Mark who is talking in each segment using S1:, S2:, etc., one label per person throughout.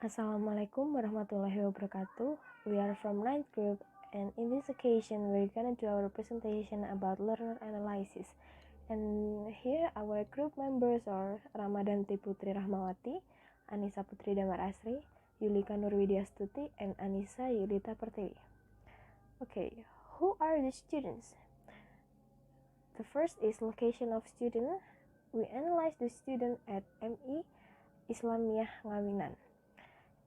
S1: Assalamualaikum warahmatullahi wabarakatuh. We are from 9th group, and in this occasion we're gonna do our presentation about learner analysis. And here our group members are Ramadanti Putri Rahmawati, Anissa Putri Damar Asri, Yulika Nurwidyastuti, and Anissa Yulita Pertiwi. Okay, who are the students? The first is location of student. We analyze the student at MI Islamiyah Ngawinan.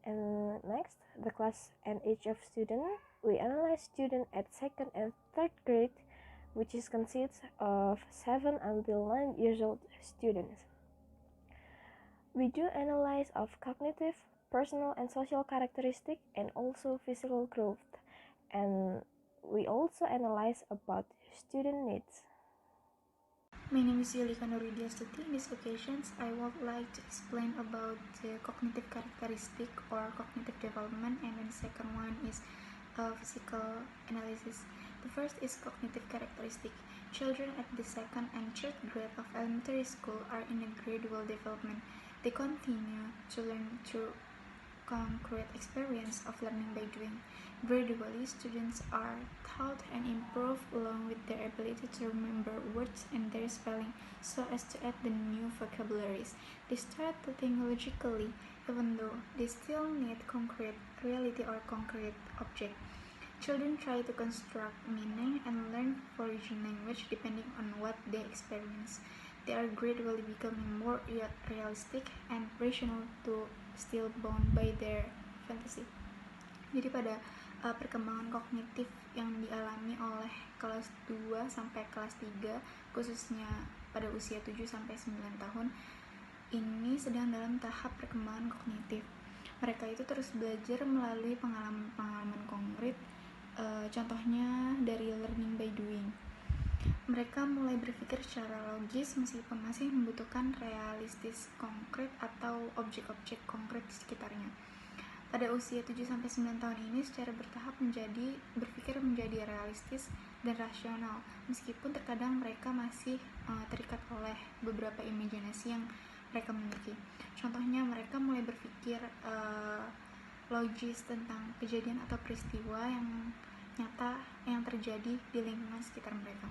S1: And next, the class and age of student. We analyze student at 2nd and 3rd grade, which is consists of 7 until 9 years old students. We do analyze of cognitive, personal, and social characteristic, and also physical growth. And we also analyze about student needs.
S2: My name is Yulika Nurwidyastuti. In this occasion, I would like to explain about the cognitive characteristic or cognitive development, and then the second one is physical analysis. The first is cognitive characteristic. Children at the 2nd and 3rd grade of elementary school are in a gradual development. They continue to learn through concrete experience of learning by doing. Gradually, students are taught and improved along with their ability to remember words and their spelling so as to add the new vocabularies. They start to think logically, even though they still need concrete reality or concrete object. Children try to construct meaning and learn foreign language depending on what they experience. They are gradually becoming more realistic and rational to still bound by their fantasy. Jadi pada perkembangan kognitif yang dialami oleh kelas 2 sampai kelas 3, khususnya pada usia 7 sampai 9 tahun, ini sedang dalam tahap perkembangan kognitif. Mereka itu terus belajar melalui pengalaman-pengalaman konkret, contohnya dari learning by doing. Mereka mulai berpikir secara logis meskipun masih membutuhkan realistis konkret atau objek-objek konkret di sekitarnya. Pada usia 7-9 tahun ini secara bertahap berpikir menjadi realistis dan rasional, meskipun terkadang mereka masih terikat oleh beberapa imajinasi yang mereka miliki. Contohnya, mereka mulai berpikir logis tentang kejadian atau peristiwa yang nyata yang terjadi di lingkungan sekitar mereka.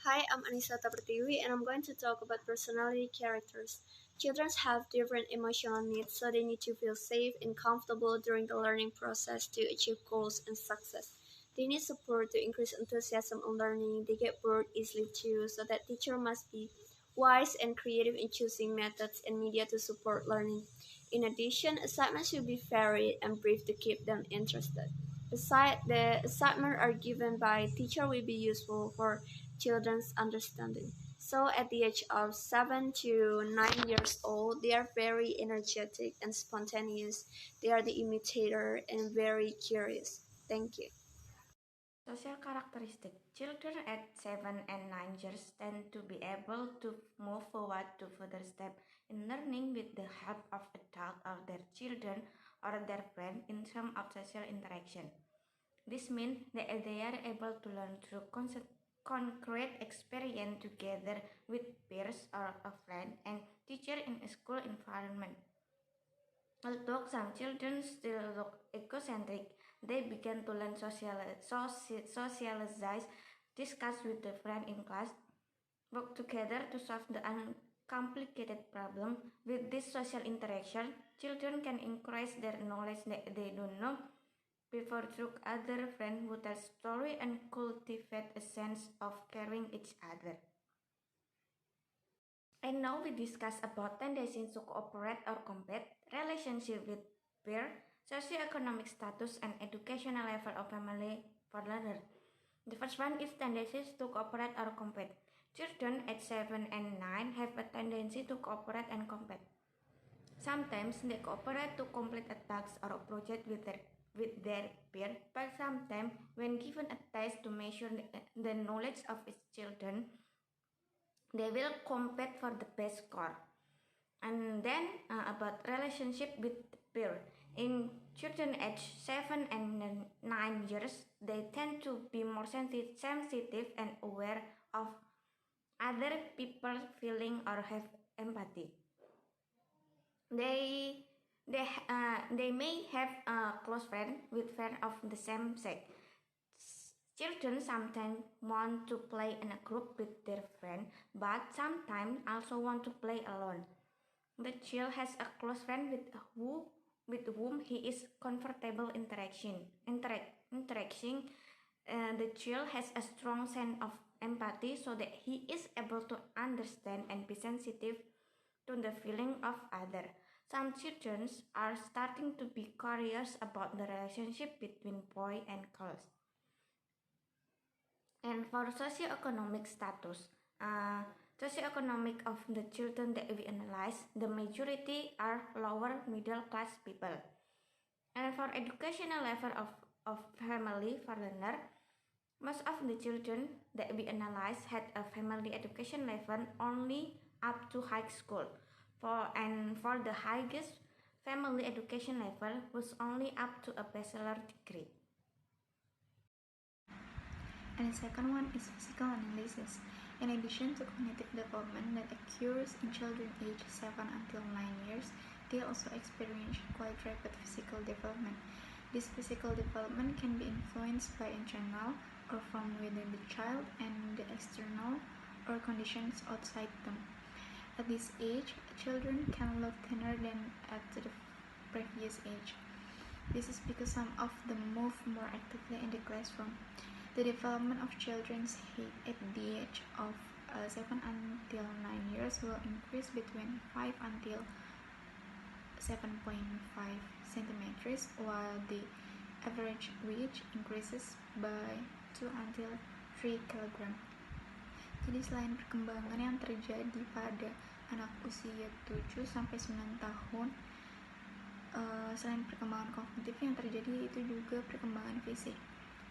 S3: Hi, I'm Anissa Pertiwi, and I'm going to talk about personality characters. Children have different emotional needs, so they need to feel safe and comfortable during the learning process to achieve goals and success. They need support to increase enthusiasm on learning. They get bored easily too, so that teacher must be wise and creative in choosing methods and media to support learning. In addition, assignments should be varied and brief to keep them interested. Besides, the assignments are given by teacher will be useful for children's understanding. So at the age of 7 to 9 years old, they are very energetic and spontaneous. They are the imitator and very curious. Thank you.
S4: Social characteristic. Children at 7 and 9 years tend to be able to move forward to further step in learning with the help of adults or their children or their friends in terms of social interaction. This means that they are able to learn through concrete experience together with peers or a friend and teacher in a school environment. Although some children still look egocentric, they begin to learn socialize, discuss with a friend in class, work together to solve the uncomplicated problem. With this social interaction, children can increase their knowledge that they don't know before through other friends who tell stories and cultivate a sense of caring each other. And now we discuss about tendencies to cooperate or compete, relationship with peer, socioeconomic status, and educational level of family for learner. The first one is tendencies to cooperate or compete. Children at 7 and 9 have a tendency to cooperate and compete. Sometimes they cooperate to complete a task or a project with their peer, but sometimes when given a test to measure the knowledge of its children, they will compete for the best score. And then about relationship with peer. In children aged 7 and 9 years, they tend to be more sensitive and aware of other people's feeling or have empathy. They They may have a close friend with friends of the same sex. Children sometimes want to play in a group with their friend, but sometimes also want to play alone. The child has a close friend with whom he is comfortable interacting. The child has a strong sense of empathy so that he is able to understand and be sensitive to the feeling of other. Some children are starting to be curious about the relationship between boy and girls. And for socioeconomic status, uh, socioeconomic of the children that we analyze, the majority are lower middle class people. And for educational level of family for learner, most of the children that we analyze had a family education level only up to high school. For the highest family education level was only up to a bachelor degree.
S2: And the second one is physical analysis. In addition to cognitive development that occurs in children aged 7 until 9 years, they also experience quite rapid physical development. This physical development can be influenced by internal or from within the child and the external or conditions outside them. At this age, children can look thinner than at the previous age. This is because some of them move more actively in the classroom. The development of children's height at the age of 7 until 9 years will increase between 5 until 7.5 centimeters, while the average weight increases by 2 until 3 kg. Jadi selain perkembangan yang terjadi pada anak usia 7 sampai 9 tahun, selain perkembangan kognitif yang terjadi itu juga perkembangan fisik.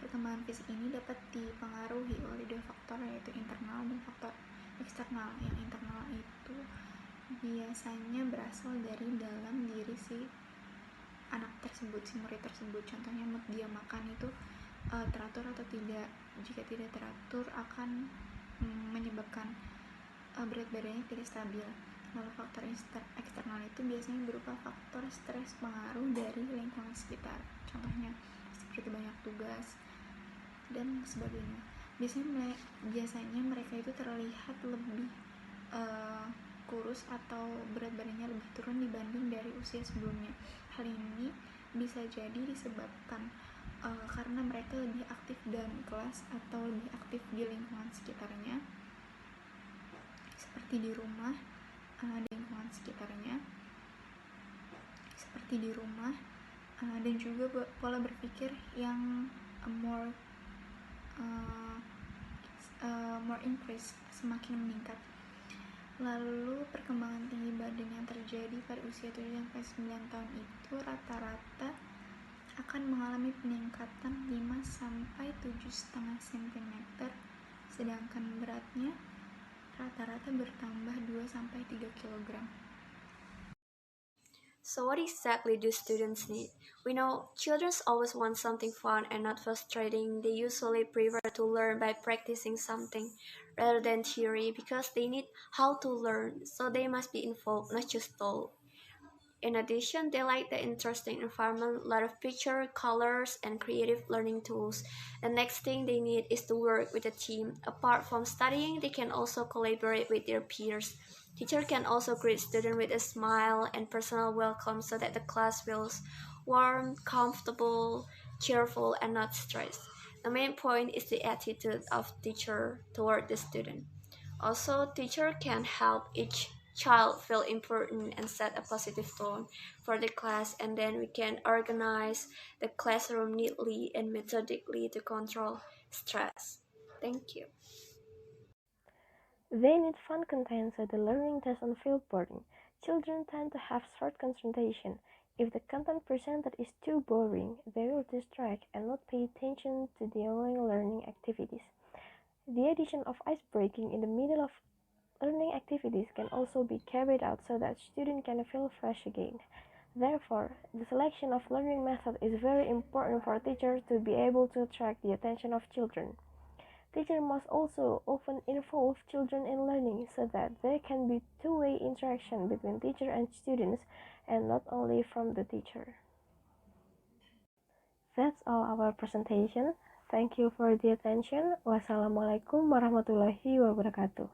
S2: Perkembangan fisik ini dapat dipengaruhi oleh dua faktor, yaitu internal dan faktor eksternal. Yang internal itu biasanya berasal dari dalam diri si anak tersebut, si murid tersebut. Contohnya mood dia makan itu teratur atau tidak. Jika tidak teratur akan menyebabkan berat badannya tidak stabil. Lalu faktor eksternal itu biasanya berupa faktor stres pengaruh dari lingkungan sekitar. Contohnya seperti banyak tugas dan sebagainya. Biasanya mereka itu terlihat lebih kurus atau berat badannya lebih turun dibanding dari usia sebelumnya. Hal ini bisa jadi disebabkan karena mereka lebih aktif dalam kelas atau lebih aktif di lingkungan sekitarnya, seperti di rumah, dan juga pola berpikir yang more increase, semakin meningkat. Lalu perkembangan tinggi badan yang terjadi pada usia 7-9 tahun itu rata-rata akan mengalami peningkatan 5-7,5 cm, sedangkan beratnya rata-rata bertambah 2-3 kg.
S3: So what exactly do students need? We know children always want something fun and not frustrating. They usually prefer to learn by practicing something rather than theory because they need how to learn, so they must be involved, not just told. In addition, they like the interesting environment, a lot of picture, colors, and creative learning tools. The next thing they need is to work with a team. Apart from studying, they can also collaborate with their peers. Teacher can also greet students with a smile and personal welcome so that the class feels warm, comfortable, cheerful, and not stressed. The main point is the attitude of teacher toward the student. Also, teacher can help each child feel important and set a positive tone for the class, and then we can organize the classroom neatly and methodically to control stress. Thank you.
S1: They need fun content so the learning doesn't feel boring. Children tend to have short concentration. If the content presented is too boring, they will distract and not pay attention to the ongoing learning activities. The addition of ice breaking in the middle of learning activities can also be carried out so that students can feel fresh again. Therefore, the selection of learning method is very important for teachers to be able to attract the attention of children. Teachers must also often involve children in learning so that there can be two-way interaction between teacher and students and not only from the teacher. That's all our presentation. Thank you for the attention. Wassalamualaikum warahmatullahi wabarakatuh.